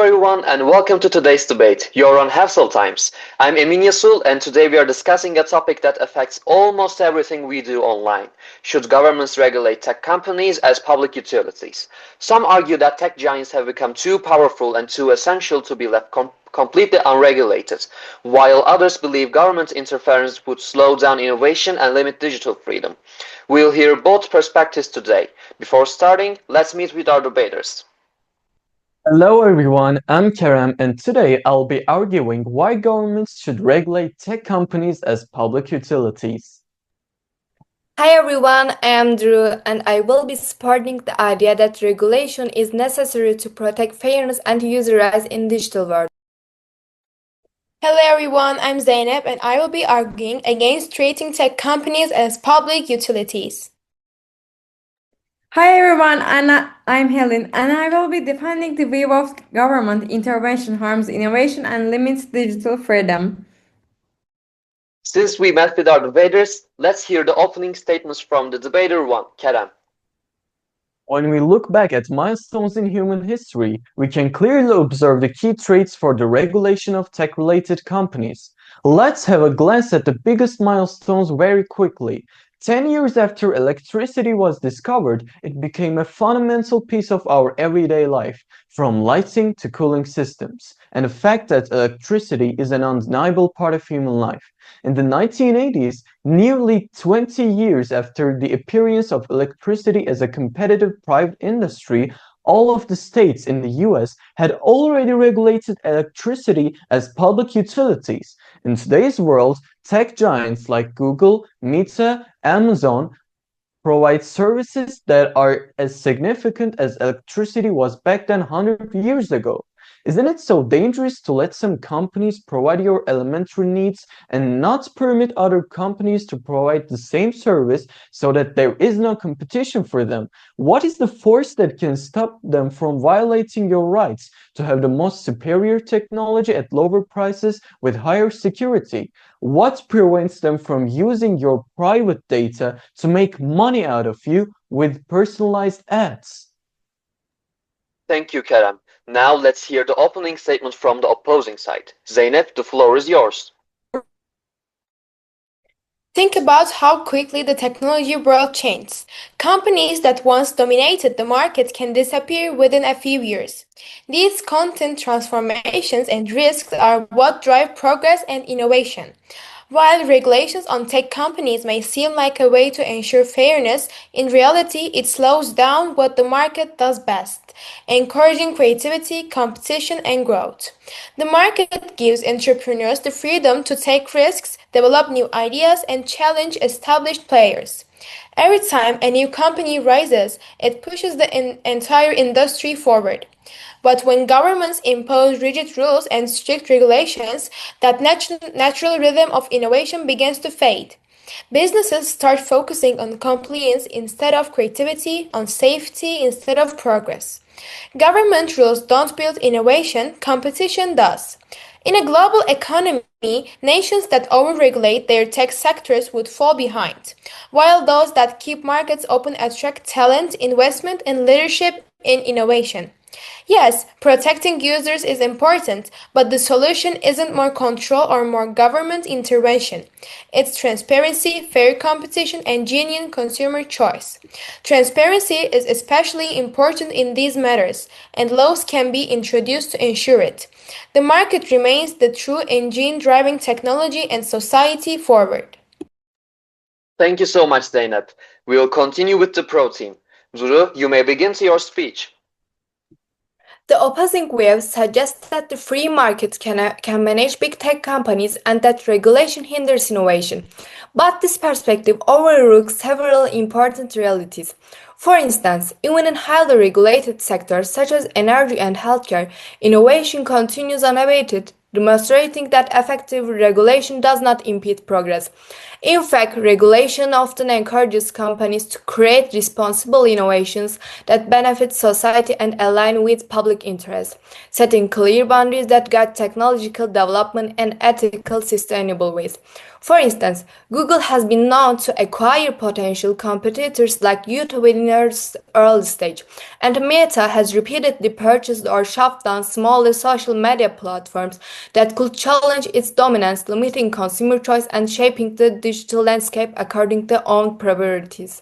everyone, and welcome to today's debate. You're on Hevsel Times. I'm Emin Yasul, and today we are discussing a topic that affects almost everything we do online. Should governments regulate tech companies as public utilities? Some argue that tech giants have become too powerful and too essential to be left completely unregulated, while others believe government interference would slow down innovation and limit digital freedom. We'll hear both perspectives today. Before starting, let's meet with our debaters. Hello everyone, I'm Kerem, and today I'll be arguing why governments should regulate tech companies as public utilities. Hi everyone, I am Drew, and I will be supporting the idea that regulation is necessary to protect fairness and user rights in digital world. Hello everyone, I'm Zeynep, and I will be arguing against treating tech companies as public utilities. Hi everyone, I'm Helen, and I will be defending the view of government intervention harms innovation and limits digital freedom. Since we met with our debaters, let's hear the opening statements from the debater 1, Kerem. When we look back at milestones in human history, we can clearly observe the key traits for the regulation of tech-related companies. Let's have a glance at the biggest milestones very quickly. 10 years after electricity was discovered, it became a fundamental piece of our everyday life, from lighting to cooling systems, and the fact that electricity is an undeniable part of human life. In the 1980s, nearly 20 years after the appearance of electricity as a competitive private industry, all of the states in the US had already regulated electricity as public utilities. In today's world, tech giants like Google, Meta, Amazon provide services that are as significant as electricity was back then 100 years ago. Isn't it so dangerous to let some companies provide your elementary needs and not permit other companies to provide the same service so that there is no competition for them? What is the force that can stop them from violating your rights to have the most superior technology at lower prices with higher security? What prevents them from using your private data to make money out of you with personalized ads? Thank you, Kerem. Now let's hear the opening statement from the opposing side. Zeynep, the floor is yours. Think about how quickly the technology world changed. Companies that once dominated the market can disappear within a few years. These content transformations and risks are what drive progress and innovation. While regulations on tech companies may seem like a way to ensure fairness, in reality it slows down what the market does best, encouraging creativity, competition, and growth. The market gives entrepreneurs the freedom to take risks, develop new ideas, and challenge established players. Every time a new company rises, it pushes the entire industry forward. But when governments impose rigid rules and strict regulations, that natural rhythm of innovation begins to fade. Businesses start focusing on compliance instead of creativity, on safety instead of progress. Government rules don't build innovation, competition does. In a global economy, nations that overregulate their tech sectors would fall behind, while those that keep markets open attract talent, investment, and leadership in innovation. Yes, protecting users is important, but the solution isn't more control or more government intervention. It's transparency, fair competition, and genuine consumer choice. Transparency is especially important in these matters, and laws can be introduced to ensure it. The market remains the true engine driving technology and society forward. Thank you so much, Zeynep. We will continue with the pro team. Duru, you may begin your speech. The opposing view suggests that the free market can manage big tech companies and that regulation hinders innovation. But this perspective overlooks several important realities. For instance, even in highly regulated sectors such as energy and healthcare, innovation continues unabated, demonstrating that effective regulation does not impede progress. In fact, regulation often encourages companies to create responsible innovations that benefit society and align with public interest, setting clear boundaries that guide technological development in ethical, sustainable ways. For instance, Google has been known to acquire potential competitors like YouTube in its early stage, and Meta has repeatedly purchased or shut down smaller social media platforms that could challenge its dominance, limiting consumer choice and shaping the digital landscape according to their own priorities.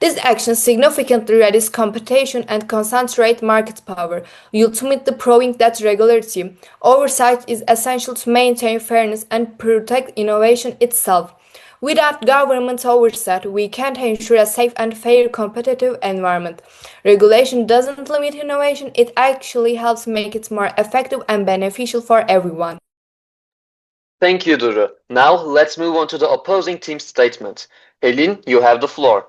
These actions significantly reduce competition and concentrate market power, ultimately proving that regulatory oversight is essential to maintain fairness and protect innovation itself. Without government oversight, we can't ensure a safe and fair competitive environment. Regulation doesn't limit innovation, it actually helps make it more effective and beneficial for everyone. Thank you, Duru. Now let's move on to the opposing team's statement. Helin, you have the floor.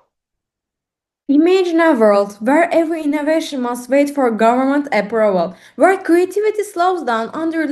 Imagine a world where every innovation must wait for government approval, where creativity slows down under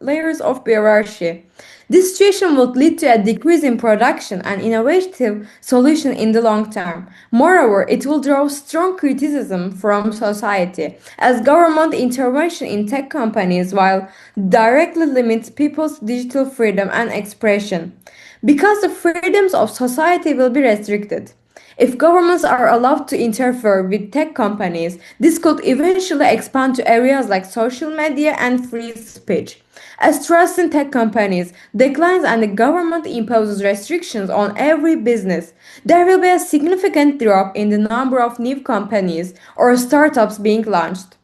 layers of bureaucracy. This situation would lead to a decrease in production and innovative solution in the long term. Moreover, it will draw strong criticism from society, as government intervention in tech companies while directly limits people's digital freedom and expression, because the freedoms of society will be restricted. If governments are allowed to interfere with tech companies, this could eventually expand to areas like social media and free speech. As trust in tech companies declines and the government imposes restrictions on every business, there will be a significant drop in the number of new companies or startups being launched.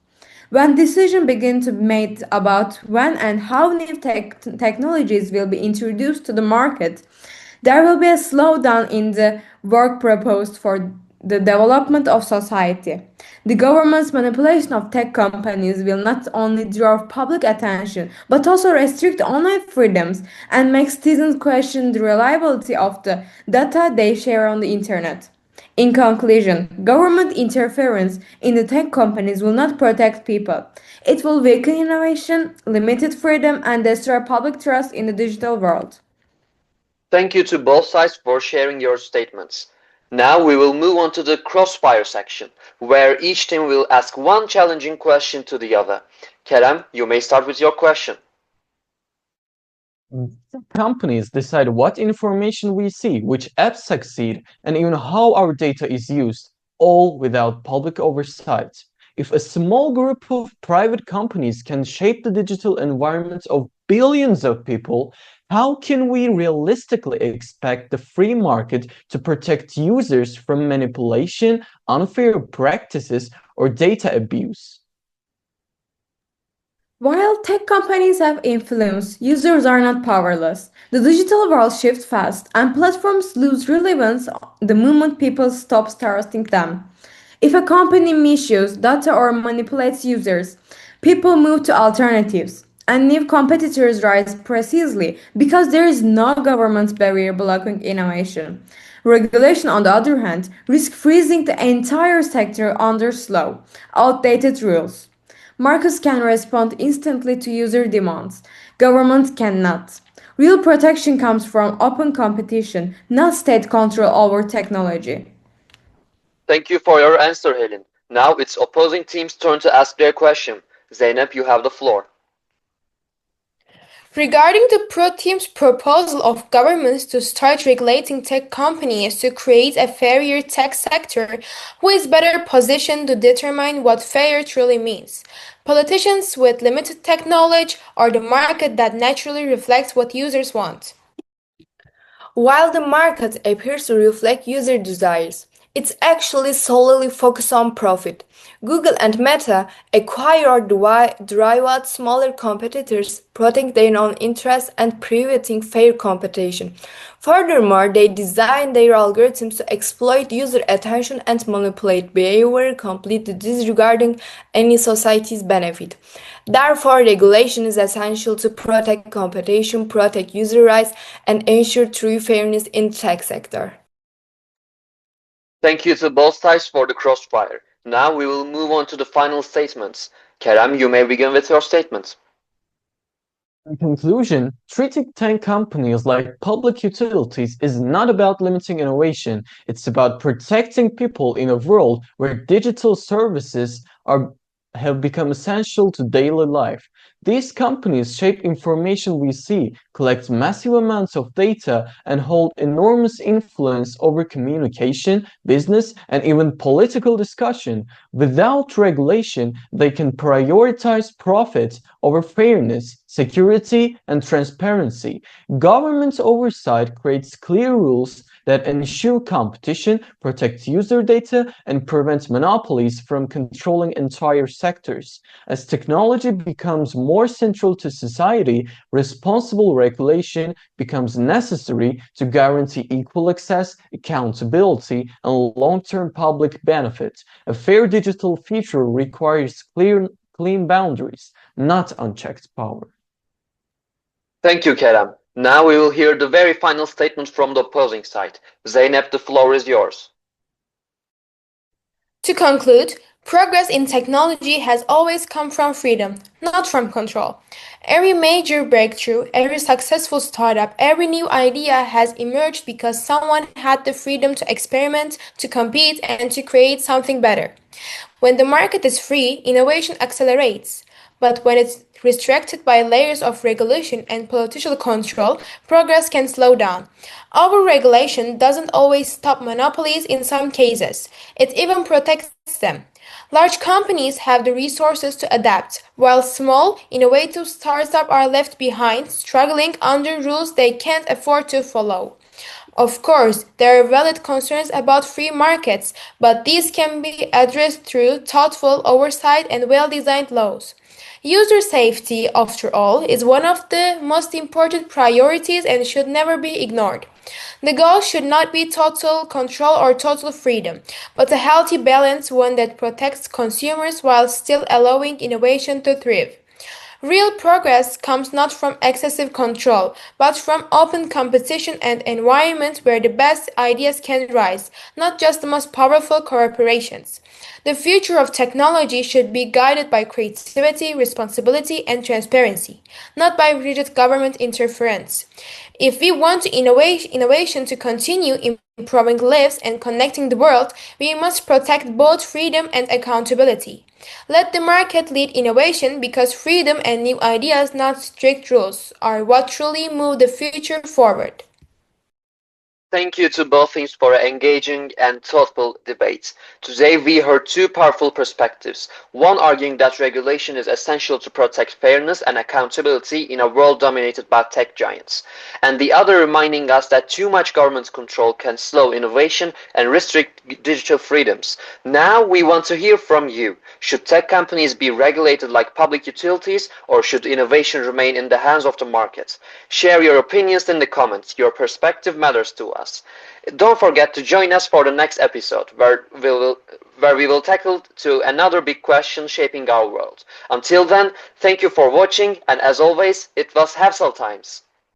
When decisions begin to be made about when and how new technologies will be introduced to the market, there will be a slowdown in the work proposed for the development of society. The government's manipulation of tech companies will not only draw public attention but also restrict online freedoms and make citizens question the reliability of the data they share on the internet. In conclusion, government interference in the tech companies will not protect people. It will weaken innovation, limit freedom, and destroy public trust in the digital world. Thank you to both sides for sharing your statements. Now we will move on to the crossfire section, where each team will ask one challenging question to the other. Kerem, you may start with your question. Companies decide what information we see, which apps succeed, and even how our data is used, all without public oversight. If a small group of private companies can shape the digital environments of billions of people, how can we realistically expect the free market to protect users from manipulation, unfair practices, or data abuse? While tech companies have influence, users are not powerless. The digital world shifts fast, and platforms lose relevance the moment people stop trusting them. If a company misuses data or manipulates users, people move to alternatives, and new competitors rise precisely because there is no government barrier blocking innovation. Regulation, on the other hand, risks freezing the entire sector under slow, outdated rules. Markets can respond instantly to user demands. Governments cannot. Real protection comes from open competition, not state control over technology. Thank you for your answer, Helin. Now it's opposing team's turn to ask their question. Zeynep, you have the floor. Regarding the Pro Team's proposal of governments to start regulating tech companies to create a fairer tech sector, who is better positioned to determine what fair truly means? Politicians with limited tech knowledge or the market that naturally reflects what users want? While the market appears to reflect user desires, it's actually solely focused on profit. Google and Meta acquire or drive out smaller competitors, protecting their own interests and preventing fair competition. Furthermore, they design their algorithms to exploit user attention and manipulate behavior, completely disregarding any society's benefit. Therefore, regulation is essential to protect competition, protect user rights, and ensure true fairness in the tech sector. Thank you to both sides for the crossfire. Now we will move on to the final statements. Kerem, you may begin with your statement. In conclusion, treating tech companies like public utilities is not about limiting innovation, it's about protecting people in a world where digital services are have become essential to daily life. These companies shape information we see, collect massive amounts of data, and hold enormous influence over communication, business, and even political discussion. Without regulation, they can prioritize profit over fairness, security, and transparency. Government oversight creates clear rules that ensure competition, protect user data, and prevent monopolies from controlling entire sectors. As technology becomes more central to society, responsible regulation becomes necessary to guarantee equal access, accountability, and long-term public benefit. A fair digital future requires clean boundaries, not unchecked power. Thank you, Kerem. Now we will hear the very final statement from the opposing side. Zeynep, the floor is yours. To conclude, progress in technology has always come from freedom, not from control. Every major breakthrough, every successful startup, every new idea has emerged because someone had the freedom to experiment, to compete, and to create something better. When the market is free, innovation accelerates. But when it's restricted by layers of regulation and political control, progress can slow down. Overregulation doesn't always stop monopolies in some cases, it even protects them. Large companies have the resources to adapt, while small, innovative startups are left behind, struggling under rules they can't afford to follow. Of course, there are valid concerns about free markets, but these can be addressed through thoughtful oversight and well-designed laws. User safety, after all, is one of the most important priorities and should never be ignored. The goal should not be total control or total freedom, but a healthy balance, one that protects consumers while still allowing innovation to thrive. Real progress comes not from excessive control, but from open competition and environments where the best ideas can rise, not just the most powerful corporations. The future of technology should be guided by creativity, responsibility, and transparency, not by rigid government interference. If we want innovation to continue improving lives and connecting the world, we must protect both freedom and accountability. Let the market lead innovation because freedom and new ideas, not strict rules, are what truly move the future forward. Thank you to both teams for an engaging and thoughtful debate. Today we heard two powerful perspectives, one arguing that regulation is essential to protect fairness and accountability in a world dominated by tech giants, and the other reminding us that too much government control can slow innovation and restrict digital freedoms. Now we want to hear from you. Should tech companies be regulated like public utilities, or should innovation remain in the hands of the market? Share your opinions in the comments. Your perspective matters to us. Don't forget to join us for the next episode where we will tackle to another big question shaping our world. Until then, thank you for watching, and as always, it was Hevsel Times.